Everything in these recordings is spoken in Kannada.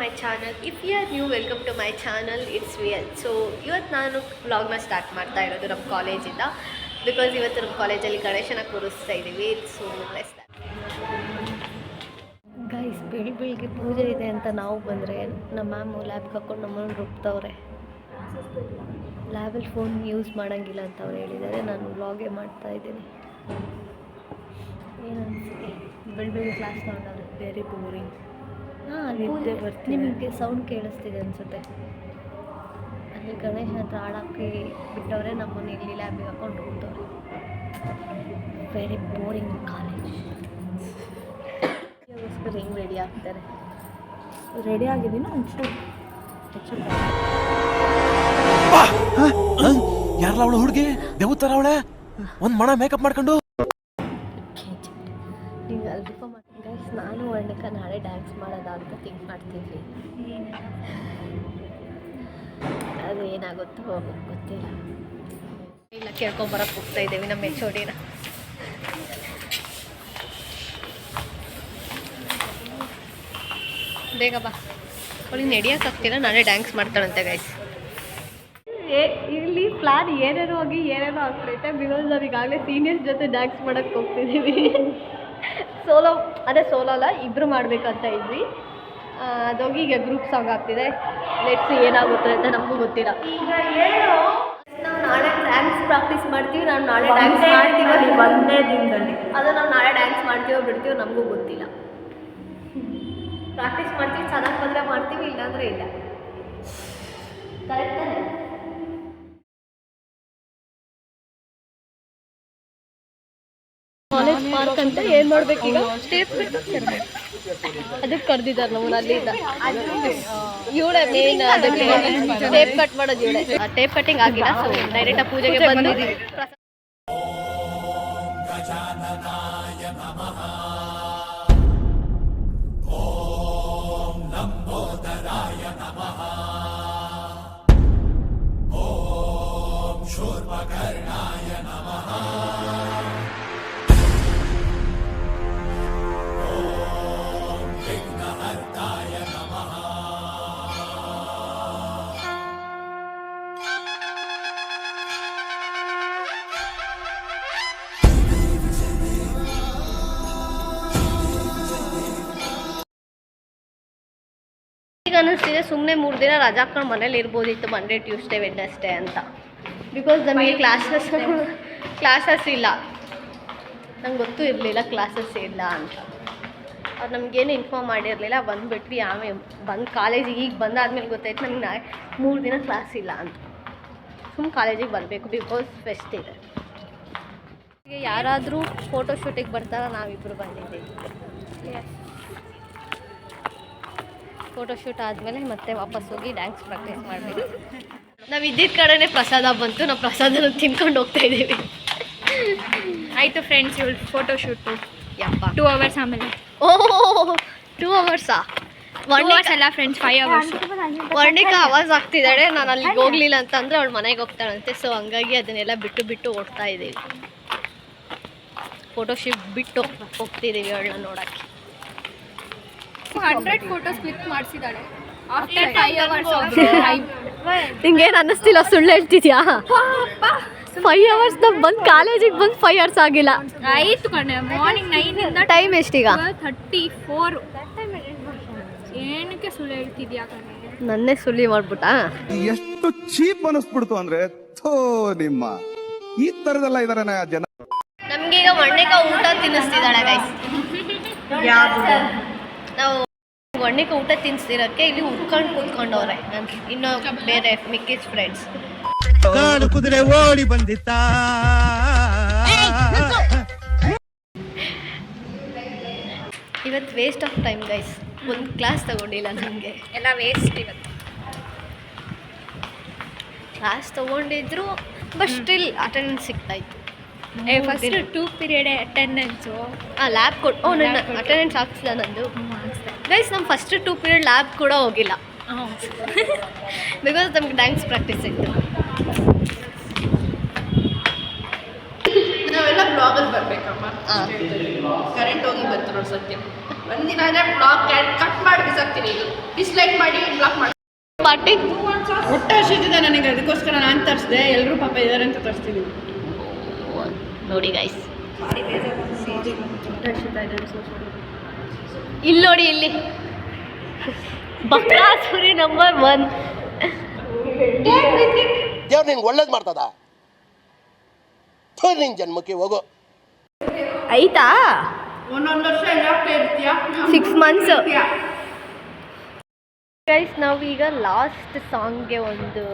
My channel. If you are new, welcome to my channel. It's ವಿಯಲ್. ಸೊ ಇವತ್ತು ನಾನು ವ್ಲಾಗ್ನ ಸ್ಟಾರ್ಟ್ ಮಾಡ್ತಾ ಇರೋದು ನಮ್ಮ ಕಾಲೇಜಿಂದ. ಬಿಕಾಸ್ ಇವತ್ತು ನಮ್ಮ ಕಾಲೇಜಲ್ಲಿ ಗಣೇಶನ ಕೂರಿಸ್ತಾ ಇದ್ದೀವಿ. ಸೊ ಲೆಟ್ಸ್ ಗೈಸ್, ಬೆಳಿಗ್ಗೆ ಪೂಜೆ ಇದೆ ಅಂತ ನಾವು ಬಂದರೆ ನಮ್ಮ ಮ್ಯಾಮು ಲ್ಯಾಬ್ಗೆ ಹಾಕೊಂಡು ನಮ್ಮನ್ನು ರುಬ್ತವ್ರೆ. ಲ್ಯಾಬಲ್ಲಿ ಫೋನ್ ಯೂಸ್ ಮಾಡೋಂಗಿಲ್ಲ ಅಂತ ಅವ್ರು ಹೇಳಿದ್ದಾರೆ. ನಾನು ವ್ಲಾಗೇ ಮಾಡ್ತಾ ಇದ್ದೀನಿ. ಏನು ಅನಿಸಿದೆ? ಬೆಳಿಗ್ಗೆ ಕ್ಲಾಸ್ ತಗೊಂಡವ್ರೆ. Very boring. ಹಾಂ, ಅಲ್ಲಿ ನಿಮಗೆ ಸೌಂಡ್ ಕೇಳಿಸ್ತಿದೆ ಅನಿಸುತ್ತೆ. ಅಲ್ಲಿ ಗಣೇಶನ ಹತ್ರ ಹಾಡಾಕಿ ಬಿಟ್ಟವ್ರೆ, ನಮ್ಮನ್ನು ಇಲ್ಲಿ ಲ್ಯಾಬಿಗೆ ಹಾಕೊಂಡು ಹೋಗ್ತವ್ರೆ. Very boring college. ಅದಕ್ಕೋಸ್ಕರ ಹೆಂಗೆ ರೆಡಿ ಆಗ್ತಾರೆ? ರೆಡಿ ಆಗಿದ್ದೀನಿ ಒಂಚೂರು. ಯಾರಲ್ಲ ಅವಳು ಹುಡುಗಿ ದೇವತರ ಅವಳೆ ಒಂದು ಮಣ ಮೇಕಪ್ ಮಾಡ್ಕೊಂಡು ನೀವು ಅಲ್ಪ ಮಾಡಿ ಗೈಸ್. ನಾನು ವರ್ಣಿಕ ನಾಳೆ ಡ್ಯಾನ್ಸ್ ಮಾಡೋದಾ ಅಂತ ಥಿಂಕ್ ಮಾಡ್ತಿದ್ವಿ. ಅದು ಏನಾಗುತ್ತೋ ಗೊತ್ತಿಲ್ಲ. ಇಲ್ಲ, ಕೇಳ್ಕೊಂಬರಕ್ಕೆ ಹೋಗ್ತಾ ಇದ್ದೀವಿ ನಮ್ಮ HODನ. ಬೇಗ ಬಾ. ಅವಳಿಗೆ ನಡೆಯೋಕ್ಕಾಗ್ತಿಲ್ಲ, ನಾಳೆ ಡ್ಯಾನ್ಸ್ ಮಾಡ್ತಾಳಂತೆ ಗೈಸ್. ಇಲ್ಲಿ ಪ್ಲಾನ್ ಏನೇನೋ ಹೋಗಿ ಏನೇನೋ ಆಗ್ತೈತೆ. ಬಿಕಾಸ್ ನಾವು ಈಗಾಗಲೇ ಸೀನಿಯರ್ಸ್ ಜೊತೆ ಡ್ಯಾನ್ಸ್ ಮಾಡೋಕ್ಕೆ ಹೋಗ್ತಿದ್ದೀವಿ. ಸೋಲೋ ಅಲ್ಲ, ಇಬ್ಬರು ಮಾಡಬೇಕಂತ ಇದ್ವಿ. ಅದೋಗಿ ಈಗ ಗ್ರೂಪ್ ಸಾಂಗ್ ಆಗ್ತಿದೆ. ಲೆಟ್ಸ್ ಏನಾಗುತ್ತೆ ಅಂತ ನಮಗೂ ಗೊತ್ತಿಲ್ಲ. ನಾವು ನಾಳೆ ಡ್ಯಾನ್ಸ್ ಪ್ರಾಕ್ಟೀಸ್ ಮಾಡ್ತೀವಿ. ನಾವು ನಾಳೆ ಡ್ಯಾನ್ಸ್ ಮಾಡ್ತೀವಿ ಒಂದೇ ದಿನದಲ್ಲಿ. ಅದು ನಾವು ನಾಳೆ ಡ್ಯಾನ್ಸ್ ಮಾಡ್ತೀವೋ ಬಿಡ್ತೀವೋ ನಮಗೂ ಗೊತ್ತಿಲ್ಲ. ಪ್ರಾಕ್ಟೀಸ್ ಮಾಡ್ತೀವಿ, ಚೆನ್ನಾಗಿ ಬಂದರೆ ಮಾಡ್ತೀವಿ, ಇಲ್ಲಾಂದರೆ ಇಲ್ಲ. ಕರೆಕ್ಟ್ ತಾನೆ? ಕಾಲೇಜ್ ಪಾರ್ಕ್ ಅಂತ ಏನು ಮಾಡ್ಬೇಕು ಈಗ? ಸ್ಟೇಪ್ ಅದಕ್ಕೆ ಕರೆದಿದ್ದಾರೆ ನಮ್ಮನ್ನ ಅಲ್ಲಿಂದ. ಇವಳೆ ಮೇನ್ ಅದಕ್ಕೆ ಟೇಪ್ ಕಟ್ ಮಾಡೋದು ಇವಳೆ. ಟೇಪ್ ಕಟ್ಟಿಂಗ್ ಆಗಿಲ್ಲ. ಸೊ ಡೈರೆಕ್ಟಾಗಿ ಪೂಜೆಗೆ ಬಂದಿದ್ದೀವಿ. ಈಗ ಅನ್ನಿಸ್ತಿದೆ ಸುಮ್ಮನೆ 3 ದಿನ ರಜಾ ಹಾಕೊಂಡು ಮನೇಲಿ ಇರ್ಬೋದಿತ್ತು, ಮಂಡೇ ಟ್ಯೂಸ್ಡೇ ವೆಡ್ನೆಸ್ಡೇ ಅಂತ. ಬಿಕಾಸ್ ನಮಗೆ ಕ್ಲಾಸಸ್ ಇಲ್ಲ. ನಂಗೆ ಗೊತ್ತೂ ಇರಲಿಲ್ಲ ಕ್ಲಾಸಸ್ ಇಲ್ಲ ಅಂತ. ಅವ್ರು ನಮಗೇನು ಇನ್ಫಾರ್ಮ್ ಮಾಡಿರಲಿಲ್ಲ. ಬಂದುಬಿಟ್ವಿ. ಆಮೇಲೆ ಬಂದು ಕಾಲೇಜಿಗೆ ಈಗ ಬಂದಾದ್ಮೇಲೆ ಗೊತ್ತಾಯ್ತು ನಮ್ಗೆ 3 ದಿನ ಕ್ಲಾಸ್ ಇಲ್ಲ ಅಂತ. ಸುಮ್ಮನೆ ಕಾಲೇಜಿಗೆ ಬರಬೇಕು ಬಿಕಾಸ್ ಫೆಸ್ಟ್ ಇದೆ. ಈಗ ಯಾರಾದರೂ ಫೋಟೋಶೂಟಿಗೆ ಬರ್ತಾರ? ನಾವಿಬ್ಬರು ಬಂದಿದ್ದೀವಿ. ಫೋಟೋಶೂಟ್ ಆದಮೇಲೆ ಮತ್ತೆ ವಾಪಸ್ ಹೋಗಿ ಡ್ಯಾನ್ಸ್ ಪ್ರಾಕ್ಟೀಸ್ ಮಾಡಬೇಕು. ನಾವು ಇದ್ದಿದ್ದ ಕಡೆನೇ ಪ್ರಸಾದ ಬಂತು. ನಾವು ಪ್ರಸಾದನ ತಿನ್ಕೊಂಡು ಹೋಗ್ತಾ ಇದ್ದೀವಿ. ಆಯಿತು ಫ್ರೆಂಡ್ಸ್, ಇವಳು ಫೋಟೋಶೂಟು ಯಪ್ಪ 2 hours ಆಮೇಲೆ. ಓಹ್ 2 hours ಅಲ್ಲ ಫ್ರೆಂಡ್ಸ್, 5 hours. ವರ್ಣಿಕ ಆವಾಜ್ ಆಗ್ತಿದ್ದಾಳೆ. ನಾನು ಅಲ್ಲಿಗೆ ಹೋಗ್ಲಿಲ್ಲ ಅಂತಂದರೆ ಅವಳು ಮನೆಗೆ ಹೋಗ್ತಾಳಂತೆ. ಸೊ ಹಂಗಾಗಿ ಅದನ್ನೆಲ್ಲ ಬಿಟ್ಟು ಓಡ್ತಾ ಇದ್ದೀವಿ. ಫೋಟೋಶೂಟ್ ಬಿಟ್ಟು ಹೋಗ್ತಿದ್ದೀವಿ ಅವಳನ್ನ ನೋಡೋಕ್ಕೆ. 100 ಫೋಟೋಸ್ ಕ್ಲಿಕ್ ಮಾಡಿಸಿದ್ದಾಳೆ ಆಫ್ಟರ್ 5 hours. ನಿಂಗೇನು ಅನ್ನಿಸ್ತಿಲ್ಲ? ಸುಳ್ಳು ಹೇಳ್ತಿದ್ಯಾ? 5 hours ನಾವು ಬಂದು ಕಾಲೇಜಿಗೆ ಬಂದು 5 hours ಆಗಿಲ್ಲ. ಆಯಿತು ಕಣೆ. ಮಾರ್ನಿಂಗ್ 9 ಇಂದ ಟೈಮ್ ಎಷ್ಟೀಗ? 34. ಏನಕ್ಕೆ ಸುಳ್ಳು ಹೇಳ್ತಿದ್ಯಾ ಕಣೆ? ನನ್ನೇ ಸುಳ್ಳಿ ಮಾಡ್ಬಿಟ್ಟ. ಎಷ್ಟು ಚೀಪ್ ಅನಿಸ್ಬಿಡ್ತು ಅಂದ್ರೆ ನಿಮ್ಮ ಈ ತರದೆಲ್ಲ ಇದಾರೆ ಜನ. ನಮ್ಗೆ ಈಗ ವರ್ಣಿಕ ಊಟ ತಿನ್ನಿಸ್ತಿದ್ದಾಳೆ ಗೈಸ್. ನಾವು ವರ್ಣಿಕ ಊಟ ತಿನ್ನಿಸ್ತಿರೋಕ್ಕೆ ಇಲ್ಲಿ ಉಟ್ಕೊಂಡು ಕೂತ್ಕೊಂಡವ್ರೆ ನನ್ಗೆ ಇನ್ನೂ ಬೇರೆ ಮಿಕ್ಕಿಸ್ ಫ್ರೆಂಡ್ಸ್. ಕುದುರೆ ಓಡಿ ಬಂದಿತ್ತ. ಇವತ್ತು ವೇಸ್ಟ್ ಆಫ್ ಟೈಮ್ ಗೈಸ್. ಒಂದು ಕ್ಲಾಸ್ ತಗೊಂಡಿಲ್ಲ ನನಗೆ. ಎಲ್ಲ ವೇಸ್ಟ್ ಇವತ್ತು. ಕ್ಲಾಸ್ ತಗೊಂಡಿದ್ರು ಬಟ್ ಸ್ಟಿಲ್ ಅಟೆಂಡೆನ್ಸ್ ಸಿಗ್ತಾಯಿತ್ತು. First 2 period attendance. ಲ್ಯಾಬ್ ನನ್ನ ಅಟೆಂಡೆನ್ಸ್ ಹಾಕ್ಸಿಲ್ಲ ನಂದು ಗೈಸ್. ನಮ್ಮ ಫಸ್ಟ್ 2 ಪೀರಿಯಡ್ ಲ್ಯಾಬ್ ಕೂಡ ಹೋಗಿಲ್ಲ. ಬಿಕಾಸ್ ನಮ್ಗೆ ಡ್ಯಾನ್ಸ್ ಪ್ರಾಕ್ಟೀಸ್ ಇತ್ತು. ನಾವೆಲ್ಲ ಬ್ಲಾಗಲ್ಲಿ ಬರಬೇಕಮ್ಮ. ಕರೆಂಟ್ ಹೋಗಿ ಬಂತು ನೋಡಿ ಸತ್ಯ. ಒಂದಿನ ಅಂದರೆ ಬ್ಲಾಕ್ ಕಟ್ ಮಾಡಿ ಬಿಸಾಕ್ತೀನಿ, ಡಿಸ್ಲೈಕ್ ಮಾಡಿ ಬ್ಲಾಕ್ ಮಾಡಿ. ಪಾರ್ಟಿ ಹೊಟ್ಟೆ ಹಸಿದಿದೆ ನನಗೆ, ಅದಕ್ಕೋಸ್ಕರ ನಾನು ತರಿಸಿದೆ. ಎಲ್ಲರೂ ಪಾಪ ಇದ್ದಾರೆ ಅಂತ ತರಿಸ್ತೀನಿ. ನೋಡಿ ಗೈಸ್, ಇಲ್ಲಿ ನೋಡಿ, ಇಲ್ಲಿ ಬಕಾಸುರಿ ನಂಬರ್ 1. ದೇವ್ರು ನಿನ್ಗೆ ಒಳ್ಳೇದು ಮಾಡ್ತದ, ನಿನ್ ಜನ್ಮಕ್ಕೆ ಹೋಗೋ. ಆಯ್ತಾ ಒಂದೊಂದು ವರ್ಷ ಎಲ್ಲಾಗ್ತಾ ಇರ್ತೀಯಾ, 6 months. ಗೈಸ್, ನಾವೀಗ ಲಾಸ್ಟ್ ಸಾಂಗ್ಗೆ ಒಂದು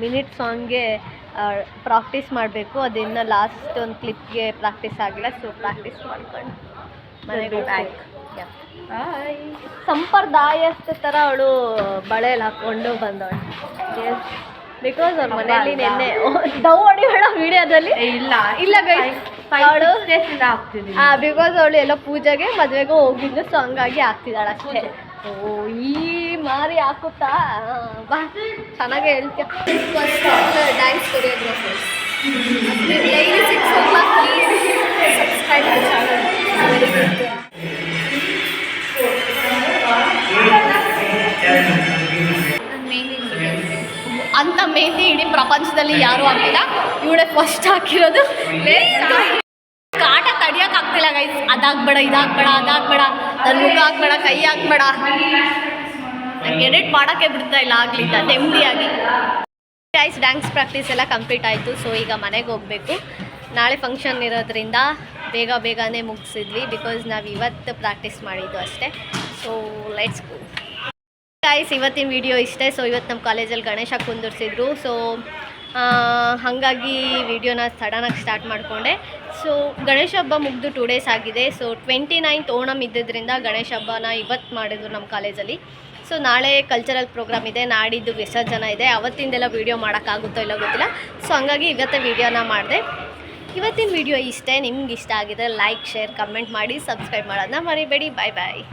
ಮಿನಿಟ್ ಸಾಂಗ್ಗೆ ಪ್ರಾಕ್ಟೀಸ್ ಮಾಡಬೇಕು. ಅದನ್ನು ಲಾಸ್ಟ್ ಒಂದು ಕ್ಲಿಪ್ಗೆ ಪ್ರಾಕ್ಟೀಸ್ ಆಗಿಲ್ಲ, ಸೊ ಪ್ರಾಕ್ಟೀಸ್ ಮಾಡ್ಕೊಂಡು ಮನೆಗೆ ಬ್ಯಾಕ್. ಸಂಪ್ರದಾಯಸ್ಥ ಥರ ಅವಳು ಬಳೆಯಲ್ಲಿ ಹಾಕ್ಕೊಂಡು ಬಂದವಳು. ಬಿಕಾಸ್ ಅವ್ರ ಮನೆಯಲ್ಲಿ ನಿನ್ನೆ ದವ್ ಹೊಡಿಬೇಡ ವಿಡಿಯೋದಲ್ಲಿ ಇಲ್ಲ ಗೈಸ್, ಅವಳು ಬಿಕಾಸ್ ಅವಳು ಎಲ್ಲ ಪೂಜೆಗೆ ಮದುವೆಗೆ ಹೋಗಿದ್ದು, ಸೊ ಹಂಗಾಗಿ ಹಾಕ್ತಿದ್ದಾಳೆ ಅಷ್ಟೇ. ಓ, ಈ ಮಾರಿ ಹಾಕುತ್ತಾ ಬಾ, ಚೆನ್ನಾಗೇ ಹೇಳ್ತೀಯ. First dance choreographers, daily 6 o'clock please subscribe my channel. Very good. ಅಂತ ಮೆಹಂದಿ ಇಡೀ ಪ್ರಪಂಚದಲ್ಲಿ ಯಾರೂ ಹಾಕಿಲ್ಲ, ಇವಳೇ ಫಸ್ಟ್ ಹಾಕಿರೋದು. ಕಾಟ ತಡಿಯಕ್ಕೆ ಆಗ್ತಿಲ್ಲ ಗೈಸ್. ಅದಾಗಬೇಡ, ಇದಾಗಬೇಡ, ಅದಾಗಬೇಡ, ನನ್ನ ಮುಖ ಹಾಕ್ಬೇಡ, ಕೈ ಹಾಕ್ಬೇಡ. ನಂಗೆ ಎಡಿಟ್ ಮಾಡೋಕ್ಕೆ ಬಿಡ್ತಾ ಇಲ್ಲ ಆಗ್ಲಿಲ್ಲ ನೆಮ್ಮದಿಯಾಗಿ. ಗೈಸ್, ಡ್ಯಾನ್ಸ್ ಪ್ರಾಕ್ಟೀಸ್ ಎಲ್ಲ ಕಂಪ್ಲೀಟ್ ಆಯಿತು. ಸೊ ಈಗ ಮನೆಗೆ ಹೋಗಬೇಕು. ನಾಳೆ ಫಂಕ್ಷನ್ ಇರೋದ್ರಿಂದ ಬೇಗನೆ ಮುಗಿಸಿದ್ವಿ, ಬಿಕಾಸ್ ನಾವು ಇವತ್ತು ಪ್ರಾಕ್ಟೀಸ್ ಮಾಡಿದ್ದು ಅಷ್ಟೇ. So let's go guys. ಇವತ್ತಿನ ವಿಡಿಯೋ ಇಷ್ಟೇ. ಸೊ ಇವತ್ತು ನಮ್ಮ ಕಾಲೇಜಲ್ಲಿ ಗಣೇಶ ಕುಂದಿರ್ಸಿದ್ರು. ಸೊ ಹಾಗಾಗಿ ವಿಡಿಯೋನ ಸಡನ್ನಾಗಿ ಸ್ಟಾರ್ಟ್ ಮಾಡಿಕೊಂಡೆ. ಸೊ ಗಣೇಶ ಹಬ್ಬ ಮುಗಿದು 2 days ಆಗಿದೆ. ಸೊ 29th ಓಣಮ್ ಇದ್ದಿದ್ದರಿಂದ ಗಣೇಶ ಹಬ್ಬನ ಇವತ್ತು ಮಾಡಿದ್ರು ನಮ್ಮ ಕಾಲೇಜಲ್ಲಿ. ಸೊ ನಾಳೆ ಕಲ್ಚರಲ್ ಪ್ರೋಗ್ರಾಮ್ ಇದೆ, ನಾಡಿದ್ದು ವಿಸರ್ಜನೆ ಇದೆ. ಅವತ್ತಿಂದೆಲ್ಲ ವೀಡಿಯೋ ಮಾಡೋಕ್ಕಾಗುತ್ತೋ ಇಲ್ಲ ಗೊತ್ತಿಲ್ಲ. ಸೊ ಹಂಗಾಗಿ ಇವತ್ತೇ ವೀಡಿಯೋನ ಮಾಡಿದೆ. ಇವತ್ತಿನ ವಿಡಿಯೋ ಇಷ್ಟೇ. ನಿಮ್ಗೆ ಇಷ್ಟ ಆಗಿದ್ರೆ ಲೈಕ್, ಶೇರ್, ಕಮೆಂಟ್ ಮಾಡಿ, ಸಬ್ಸ್ಕ್ರೈಬ್ ಮಾಡೋದನ್ನ ಮರಿಬೇಡಿ. ಬಾಯ್ ಬಾಯ್.